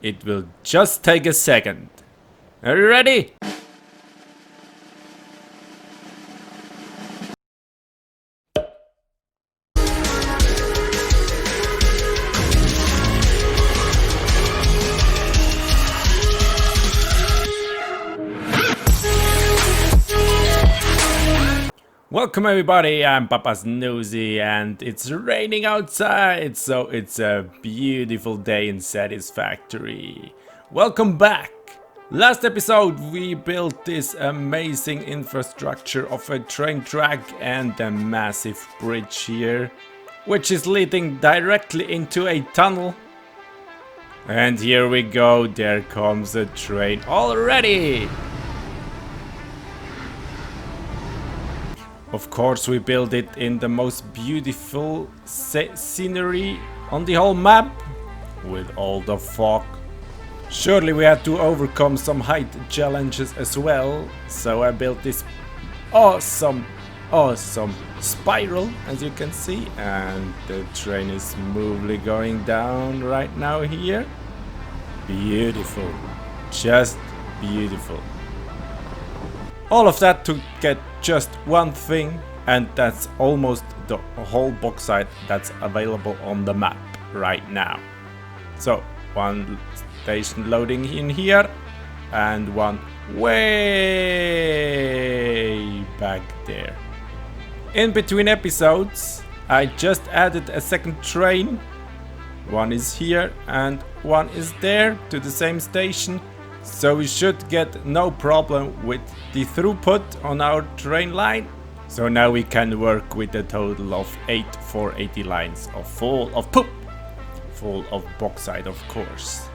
It will just take a second. Are you ready? Welcome everybody, I'm Papa Snusi and it's raining outside, so it's a beautiful day in Satisfactory. Welcome back! Last episode we built this amazing infrastructure of a train track and a massive bridge here, which is leading directly into a tunnel. And here we go, there comes a train already! Of course we built it in the most beautiful scenery on the whole map, with all the fog. Surely we had to overcome some height challenges as well, so I built this awesome spiral, as you can see, and the train is smoothly going down right now here. Beautiful, just beautiful. All of that to get just one thing, and that's almost the whole bauxite that's available on the map right now. So one station loading in here and one way back there. In between episodes I just added a second train. One is here and one is there to the same station. So we should get no problem with the throughput on our train line. So now we can work with a total of 8 480 lines full of bauxite, of course.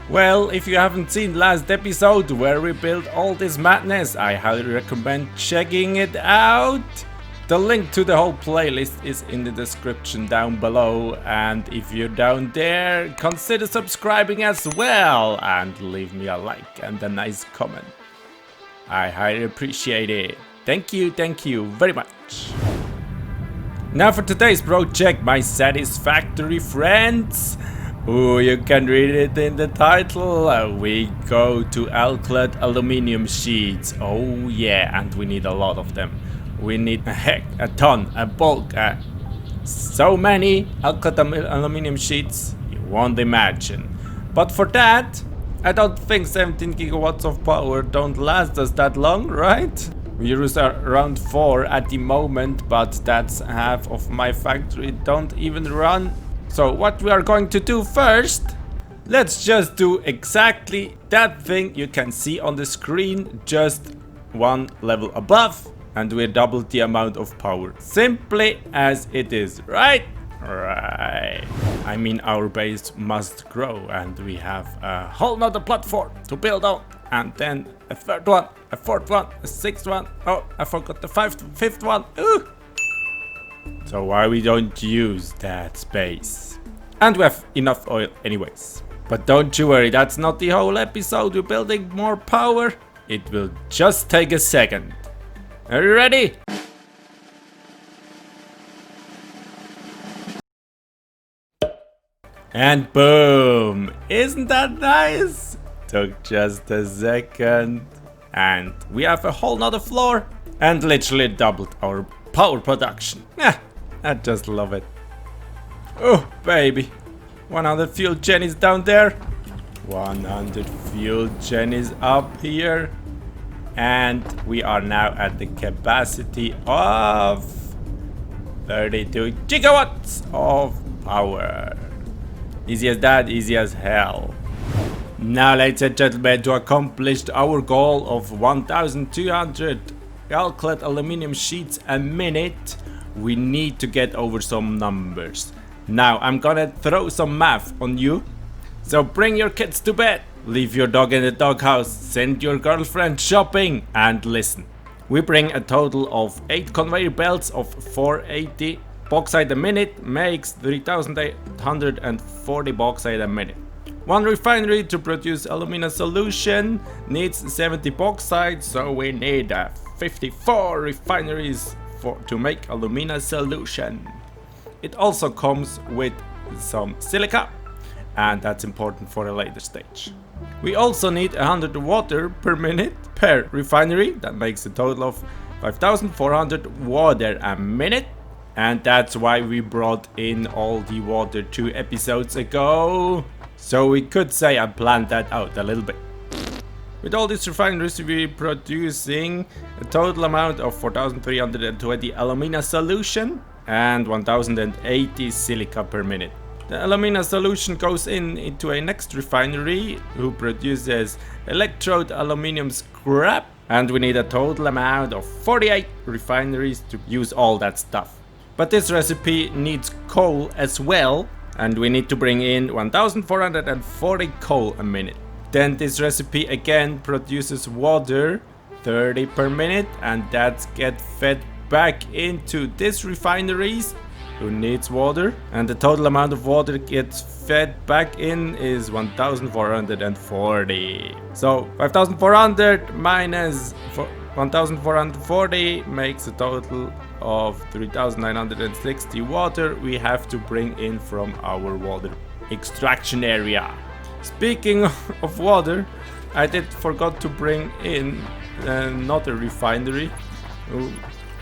Well, if you haven't seen last episode where we built all this madness, I highly recommend checking it out. The link to the whole playlist is in the description down below, and if you're down there, consider subscribing as well and leave me a like and a nice comment. I highly appreciate it. Thank you very much. Now for today's project, my Satisfactory friends. Oh, you can read it in the title. We go to Alclad aluminium sheets. Oh yeah, and we need a lot of them. We need a ton, a bulk, so many Alclad aluminium sheets you won't imagine. But for that, I don't think 17 gigawatts of power don't last us that long, right? We use around 4 at the moment, but that's half of my factory don't even run. So what we are going to do first, let's just do exactly that thing you can see on the screen, just one level above. And we double the amount of power. Simply as it is, right? Right. I mean, our base must grow and we have a whole nother platform to build on. And then a third one, a fourth one, a sixth one. Oh, I forgot the fifth one. Ooh. So why we don't use that space? And we have enough oil anyways. But don't you worry, that's not the whole episode. We're building more power. It will just take a second. Are you ready? And boom! Isn't that nice? Took just a second. And we have a whole nother floor. And literally doubled our power production. Yeah, I just love it. Oh, baby. 100 fuel Jennies down there. 100 fuel Jennies up here. And we are now at the capacity of 32 gigawatts of power. Easy as that, easy as hell. Now, ladies and gentlemen, to accomplish our goal of 1,200 Alclad aluminium sheets a minute, we need to get over some numbers. Now, I'm gonna throw some math on you. So bring your kids to bed. Leave your dog in the doghouse, send your girlfriend shopping, and listen. We bring a total of 8 conveyor belts of 480 bauxite a minute, makes 3,840 bauxite a minute. One refinery to produce alumina solution needs 70 bauxite, so we need 54 refineries to make alumina solution. It also comes with some silica and that's important for a later stage. We also need 100 water per minute per refinery. That makes a total of 5,400 water a minute. And that's why we brought in all the water 2 episodes ago. So we could say I planned that out a little bit. With all these refineries, we're producing a total amount of 4,320 alumina solution and 1,080 silica per minute. The alumina solution goes into a next refinery who produces electrode aluminium scrap, and we need a total amount of 48 refineries to use all that stuff. But this recipe needs coal as well, and we need to bring in 1,440 coal a minute. Then this recipe again produces water 30 per minute, and that gets fed back into these refineries who needs water, and the total amount of water gets fed back in is 1,440. So 5,400 minus 1,440 makes a total of 3,960 water we have to bring in from our water extraction area. Speaking of water, I did forgot to bring in another refinery who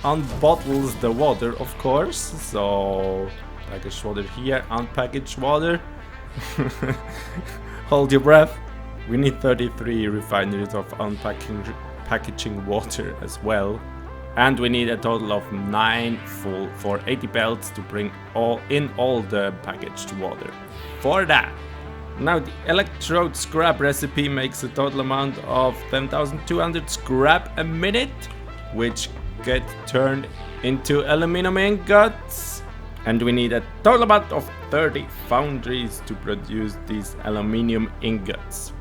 unbottles the water, of course. So packaged water here, unpackaged water. Hold your breath. We need 33 refineries of packaging water as well. And we need a total of 9 full for 80 belts to bring all the packaged water. For that, now the electrode scrap recipe makes a total amount of 10,200 scrap a minute, which get turned into aluminum ingots, and we need a total amount of 30 foundries to produce these aluminum ingots.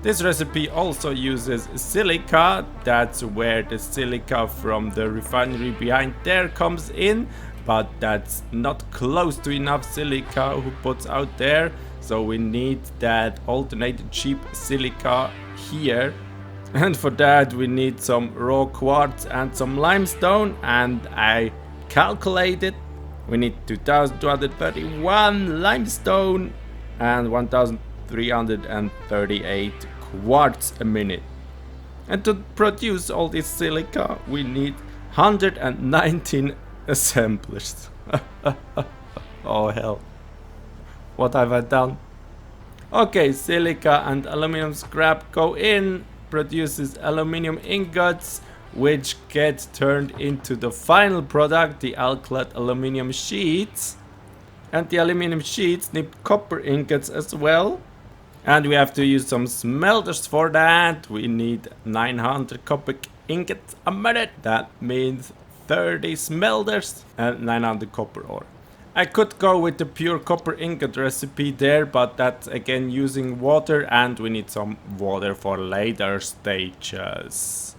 This recipe also uses silica. That's where the silica from the refinery behind there comes in, but that's not close to enough silica who puts out there, so we need that alternated cheap silica here. And for that we need some raw quartz and some limestone, and I calculated we need 2,231 limestone and 1,338 quartz a minute. And to produce all this silica we need 119 assemblers. Oh hell, what have I done? Okay, silica and aluminum scrap go in, produces aluminum ingots, which get turned into the final product, the Alclad aluminum sheets. And the aluminum sheets need copper ingots as well, and we have to use some smelters for that. We need 900 copper ingots a minute. That means 30 smelters and 900 copper ore. I could go with the pure copper ingot recipe there, but that's again using water, and we need some water for later stages.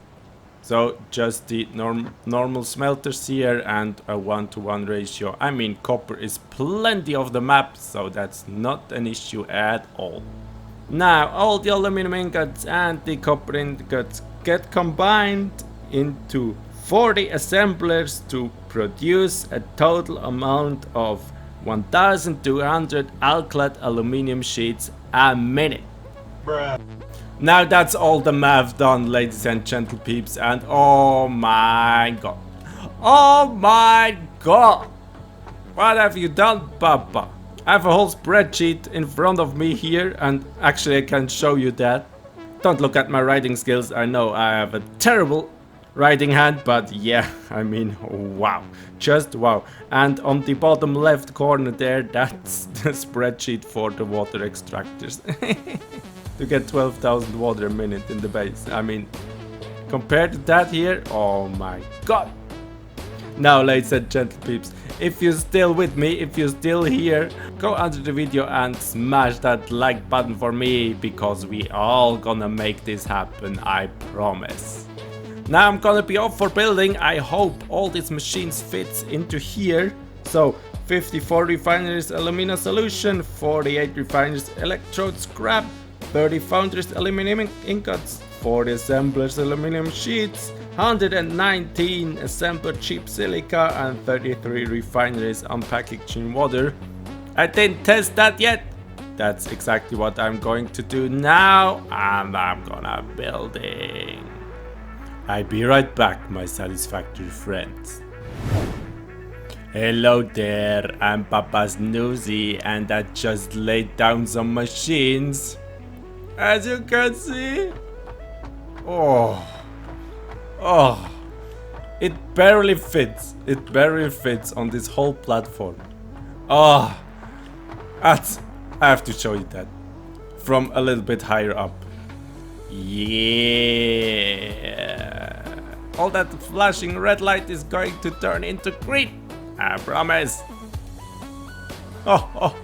So just the normal smelters here and a 1-to-1 ratio. I mean, copper is plenty of the map, so that's not an issue at all. Now all the aluminum ingots and the copper ingots get combined into 40 assemblers to produce a total amount of 1,200 Alclad aluminum sheets a minute. Bruh. Now that's all the math done, ladies and gentle peeps, and oh my god. Oh my god! What have you done, Papa? I have a whole spreadsheet in front of me here, and actually I can show you that. Don't look at my writing skills, I know I have a terrible writing hand, but yeah, I mean, wow, just wow. And on the bottom left corner there, that's the spreadsheet for the water extractors. To get 12,000 water a minute in the base. I mean, compared to that here, oh my god. Now, ladies and gentle peeps, if you're still with me, if you're still here, go under the video and smash that like button for me, because we all gonna make this happen, I promise. Now I'm gonna be off for building. I hope all these machines fits into here. So 54 refineries alumina solution, 48 refineries electrode scrap, 30 foundries aluminum ingots, 40 assemblers aluminum sheets, 119 assembled cheap silica, and 33 refineries unpackaging water. I didn't test that yet. that's exactly what I'm going to do now, and I'm gonna building. I'll be right back, my Satisfactory friends. Hello there, I'm Papa Snusi, and I just laid down some machines. As you can see. Oh, it barely fits. It barely fits on this whole platform. Oh, I have to show you that from a little bit higher up. Yeah, all that flashing red light is going to turn into green. I promise. Oh.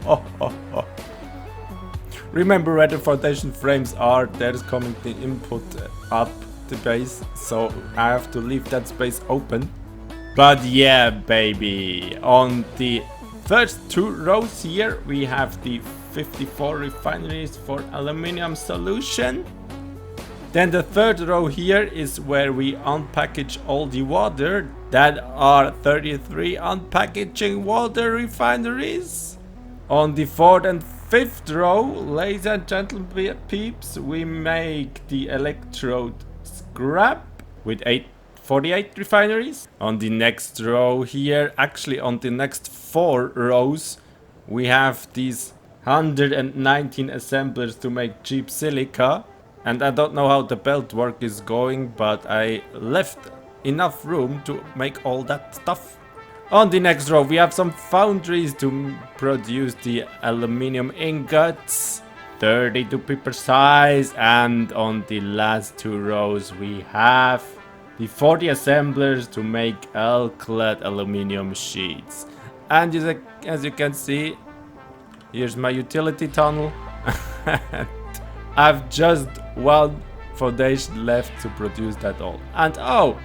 Remember where the foundation frames are, there's coming the input up the base, so I have to leave that space open. But yeah, baby, on the first 2 rows here we have the 54 refineries for aluminum solution. Then the 3rd row here is where we unpackage all the water. That are 33 unpackaging water refineries. On the 4th and 5th row, ladies and gentlemen peeps, we make the electrode scrap with 48 refineries. On the next row here, actually on the next 4 rows, we have these 119 assemblers to make cheap silica. And I don't know how the belt work is going, but I left enough room to make all that stuff. On the next row we have some foundries to produce the aluminium ingots, 30 to be precise, and on the last 2 rows we have the 40 assemblers to make Alclad aluminium sheets. And as you can see, here's my utility tunnel. I've just 1 foundation left to produce that all. And oh,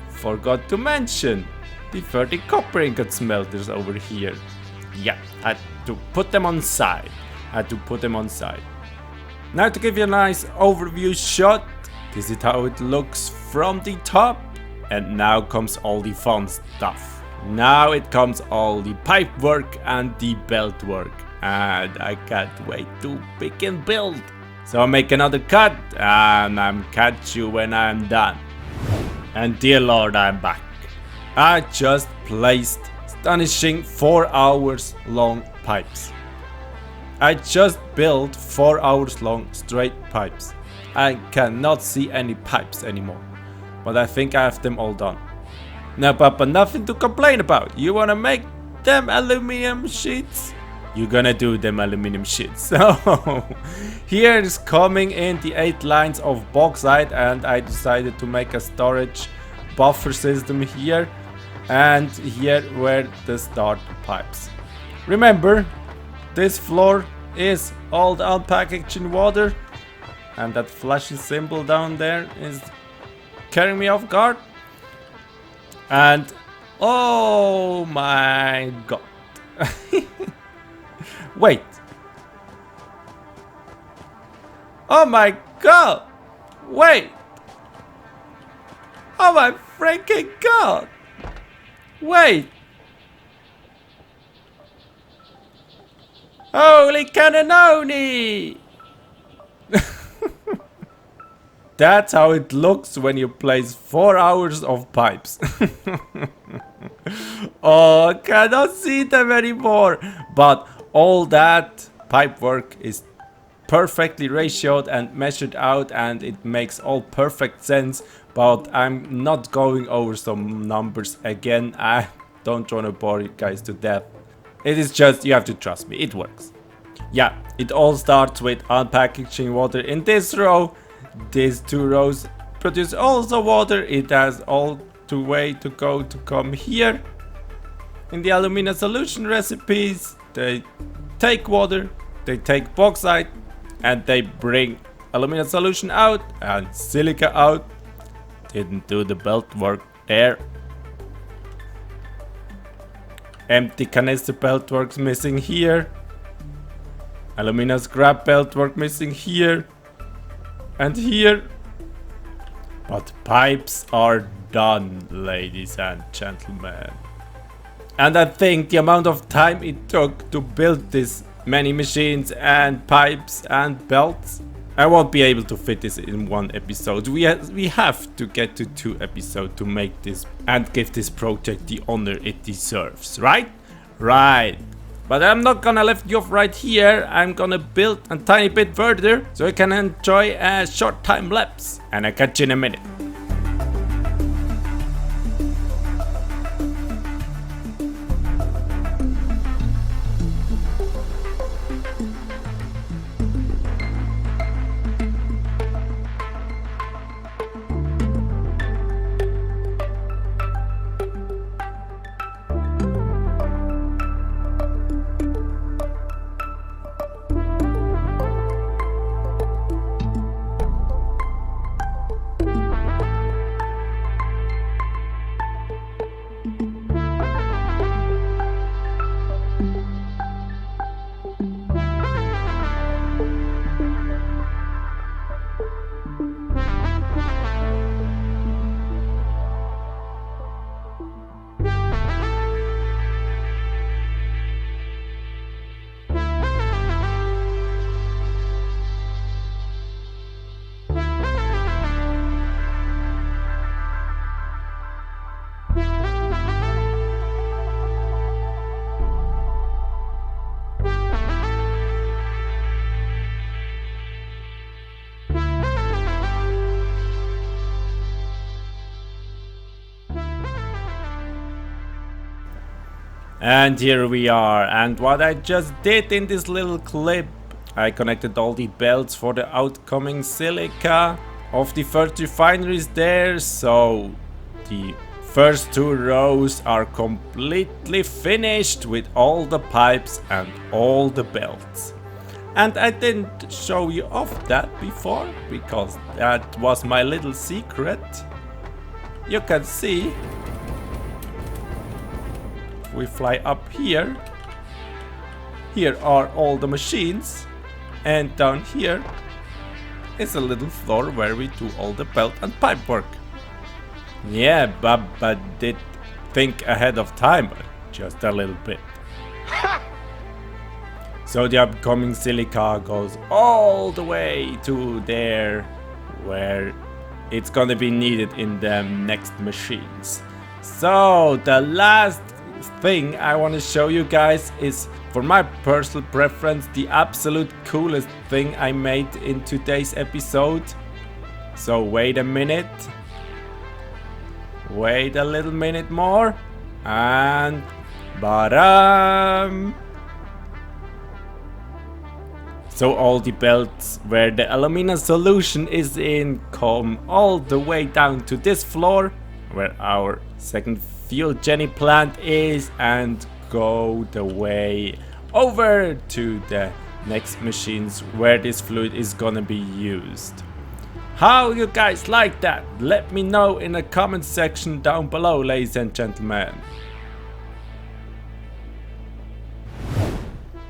forgot to mention the 30 copper ingot smelters over here. Yeah, I had to put them on side. Now to give you a nice overview shot, this is how it looks from the top. And now comes all the fun stuff. Now it comes all the pipe work and the belt work. And I can't wait to begin build. So I'll make another cut and I'll catch you when I'm done. And dear Lord, I'm back. I just placed astonishing 4 hours long pipes. I just built 4 hours long straight pipes. I cannot see any pipes anymore. But I think I have them all done. Now Papa, nothing to complain about. You wanna make them aluminum sheets? You're gonna do them aluminum sheets. So here is coming in the 8 lines of bauxite, and I decided to make a storage buffer system here, and here were the start pipes. Remember, this floor is all the unpackaging water, and that flashy symbol down there is carrying me off guard. And oh my god. Wait. Oh my god. Wait. Oh my freaking god. Wait. Holy cannononi. That's how it looks when you place 4 hours of pipes. Oh, I cannot see them anymore. But all that pipe work is perfectly ratioed and measured out, and it makes all perfect sense. But I'm not going over some numbers again. I don't want to bore you guys to death. It is just, you have to trust me, it works. Yeah, it all starts with unpackaging water in this row. These 2 rows produce also water. It has all 2 ways to go to come here. In the alumina solution recipes, they take water, they take bauxite, and they bring alumina solution out and silica out. Didn't do the belt work there. Empty canister belt works missing here. Alumina scrap belt work missing here. And here. But pipes are done, ladies and gentlemen. And I think the amount of time it took to build this many machines and pipes and belts. I won't be able to fit this in one episode. We have to get to 2 episodes to make this and give this project the honor it deserves, right? Right. But I'm not gonna leave you off right here. I'm gonna build a tiny bit further so you can enjoy a short time lapse. And I'll catch you in a minute. And here we are, and what I just did in this little clip, I connected all the belts for the outcoming silica of the first refineries there, so the first 2 rows are completely finished with all the pipes and all the belts. And I didn't show you off that before, because that was my little secret. You can see, we fly up here. Here are all the machines, and down here is a little floor where we do all the belt and pipe work. Yeah, Baba did think ahead of time, but just a little bit. So the upcoming silica goes all the way to there, where it's gonna be needed in the next machines. So the last thing I want to show you guys is, for my personal preference, the absolute coolest thing I made in today's episode. So wait a minute. Wait a little minute more. And badam! So all the belts where the alumina solution is in come all the way down to this floor, where our second fuel Jenny plant is, and go the way over to the next machines where this fluid is gonna be used. How you guys like that? Let me know in the comment section down below, ladies and gentlemen.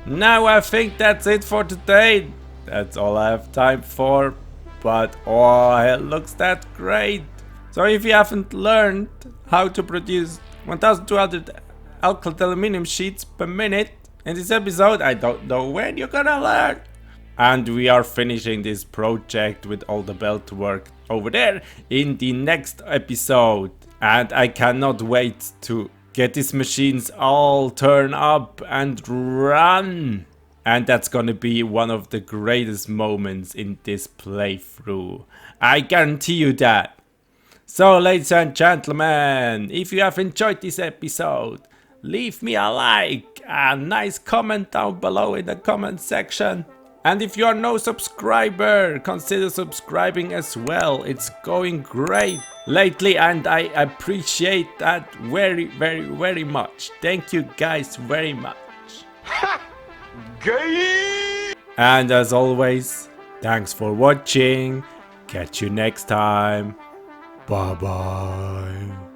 Now I think that's it for today. That's all I have time for, but oh, it looks that great. So if you haven't learned how to produce 1200 Alclad aluminum sheets per minute in this episode, I don't know when you're gonna learn. And we are finishing this project with all the belt work over there in the next episode. And I cannot wait to get these machines all turn up and run. And that's gonna be one of the greatest moments in this playthrough. I guarantee you that. So ladies and gentlemen, if you have enjoyed this episode, leave me a like, a nice comment down below in the comment section. And if you are no subscriber, consider subscribing as well. It's going great lately and I appreciate that very, very, very much. Thank you guys very much. And as always, thanks for watching. Catch you next time. Bye bye.